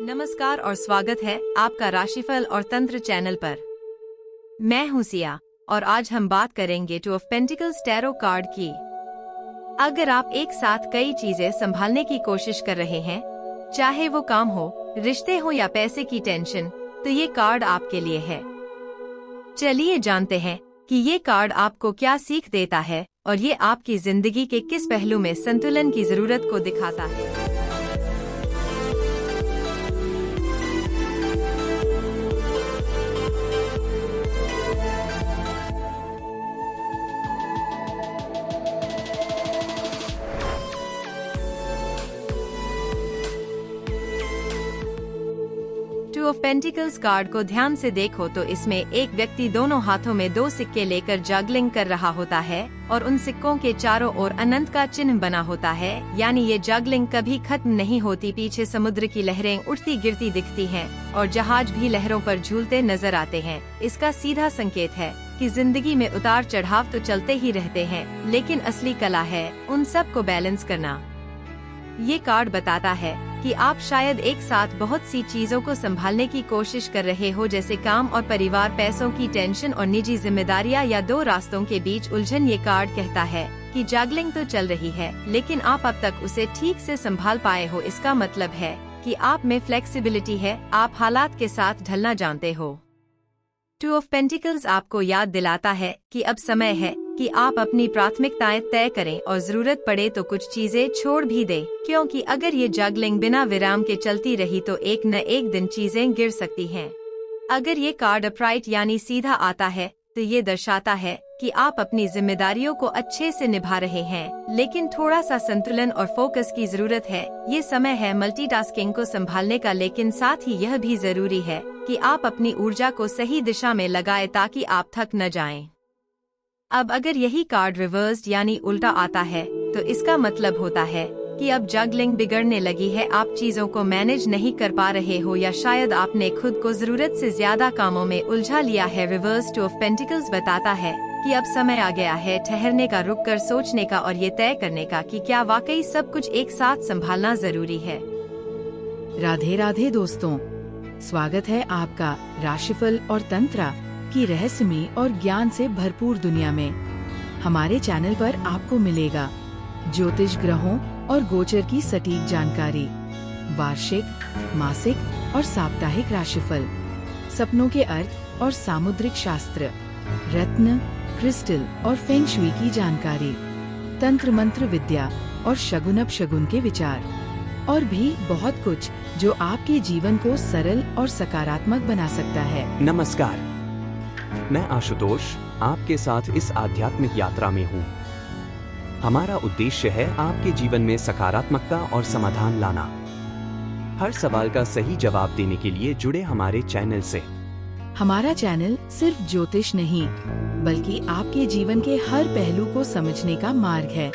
नमस्कार और स्वागत है आपका राशिफल और तंत्र चैनल पर। मैं हूं सिया और आज हम बात करेंगे two of pentacles tarot card की। अगर आप एक साथ कई चीजें संभालने की कोशिश कर रहे हैं, चाहे वो काम हो, रिश्ते हो या पैसे की टेंशन, तो ये कार्ड आपके लिए है। चलिए जानते हैं कि ये कार्ड आपको क्या सीख देता है और ये आपकी जिंदगी के किस पहलू में संतुलन की जरूरत को दिखाता है। टू ऑफ पेंटिकल्स कार्ड को ध्यान से देखो तो इसमें एक व्यक्ति दोनों हाथों में 2 सिक्के लेकर जगलिंग कर रहा होता है और उन सिक्कों के चारों ओर अनंत का चिन्ह बना होता है, यानी ये जगलिंग कभी खत्म नहीं होती। पीछे समुद्र की लहरें उठती गिरती दिखती हैं और जहाज भी लहरों पर झूलते नजर आते हैं। इसका सीधा संकेत है कि जिंदगी में उतार चढ़ाव तो चलते ही रहते हैं, लेकिन असली कला है उन सब को बैलेंस करना। ये कार्ड बताता है कि आप शायद एक साथ बहुत सी चीजों को संभालने की कोशिश कर रहे हो, जैसे काम और परिवार, पैसों की टेंशन और निजी जिम्मेदारियां या 2 रास्तों के बीच उलझन। ये कार्ड कहता है कि जगलिंग तो चल रही है, लेकिन आप अब तक उसे ठीक से संभाल पाए हो। इसका मतलब है कि आप में फ्लेक्सिबिलिटी है, आप हालात के साथ ढलना जानते हो। टू ऑफ पेंटिकल्स आपको याद दिलाता है कि अब समय है कि आप अपनी प्राथमिकताएं तय करें और जरूरत पड़े तो कुछ चीजें छोड़ भी दें, क्योंकि अगर ये जगलिंग बिना विराम के चलती रही तो एक न एक दिन चीजें गिर सकती हैं। अगर ये कार्ड अपराइट यानी सीधा आता है तो ये दर्शाता है कि आप अपनी जिम्मेदारियों को अच्छे से निभा रहे हैं, लेकिन थोड़ा सा संतुलन और फोकस की जरूरत है। ये समय है मल्टीटास्किंग को संभालने का, लेकिन साथ ही यह भी जरूरी है कि आप अपनी ऊर्जा को सही दिशा में लगाएं ताकि आप थक न जाएं। अब अगर यही कार्ड रिवर्स्ड यानी उल्टा आता है तो इसका मतलब होता है कि अब जगलिंग बिगड़ने लगी है, आप चीजों को मैनेज नहीं कर पा रहे हो या शायद आपने खुद को जरूरत से ज्यादा कामों में उलझा लिया है। रिवर्स टू ऑफ पेंटिकल्स बताता है कि अब समय आ गया है ठहरने का, रुक कर सोचने का और ये तय करने का कि क्या वाकई सब कुछ एक साथ संभालना जरूरी है। राधे राधे दोस्तों, स्वागत है आपका राशिफल और तंत्र की रहस्यमयी और ज्ञान से भरपूर दुनिया में। हमारे चैनल पर आपको मिलेगा ज्योतिष, ग्रहों और गोचर की सटीक जानकारी, वार्षिक, मासिक और साप्ताहिक राशिफल, सपनों के अर्थ और सामुद्रिक शास्त्र, रत्न, क्रिस्टल और फेंग शुई की जानकारी, तंत्र मंत्र विद्या और शगुन अपशगुन के विचार, और भी बहुत कुछ जो आपके जीवन को सरल और सकारात्मक बना सकता है। नमस्कार, मैं आशुतोष आपके साथ इस आध्यात्मिक यात्रा में हूँ। हमारा उद्देश्य है आपके जीवन में सकारात्मकता और समाधान लाना। हर सवाल का सही जवाब देने के लिए जुड़े हमारे चैनल से। हमारा चैनल सिर्फ ज्योतिष नहीं, बल्कि आपके जीवन के हर पहलू को समझने का मार्ग है।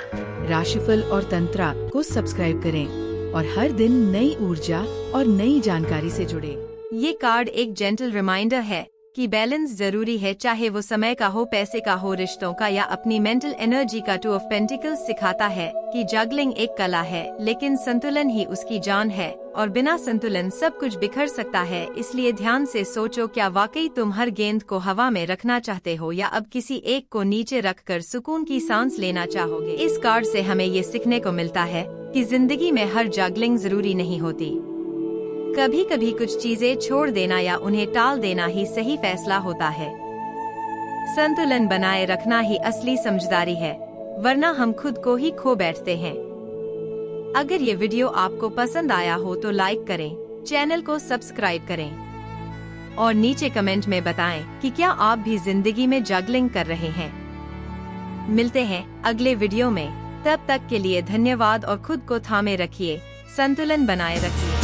राशिफल और तंत्र को सब्सक्राइब करें और हर दिन नई ऊर्जा और नई जानकारी से जुड़े। ये कार्ड एक जेंटल रिमाइंडर है कि बैलेंस जरूरी है, चाहे वो समय का हो, पैसे का हो, रिश्तों का या अपनी मेंटल एनर्जी का। टू ऑफ पेंटिकल्स सिखाता है कि जगलिंग एक कला है, लेकिन संतुलन ही उसकी जान है और बिना संतुलन सब कुछ बिखर सकता है। इसलिए ध्यान से सोचो, क्या वाकई तुम हर गेंद को हवा में रखना चाहते हो या अब किसी एक को नीचे रखकर सुकून की सांस लेना चाहोगे। इस कार्ड से हमें ये सीखने को मिलता है कि जिंदगी में हर जगलिंग जरूरी नहीं होती। कभी कभी कुछ चीजें छोड़ देना या उन्हें टाल देना ही सही फैसला होता है। संतुलन बनाए रखना ही असली समझदारी है, वरना हम खुद को ही खो बैठते हैं। अगर ये वीडियो आपको पसंद आया हो तो लाइक करें, चैनल को सब्सक्राइब करें और नीचे कमेंट में बताएं कि क्या आप भी जिंदगी में जगलिंग कर रहे हैं। मिलते हैं अगले वीडियो में, तब तक के लिए धन्यवाद और खुद को थामे रखिए, संतुलन बनाए रखिए।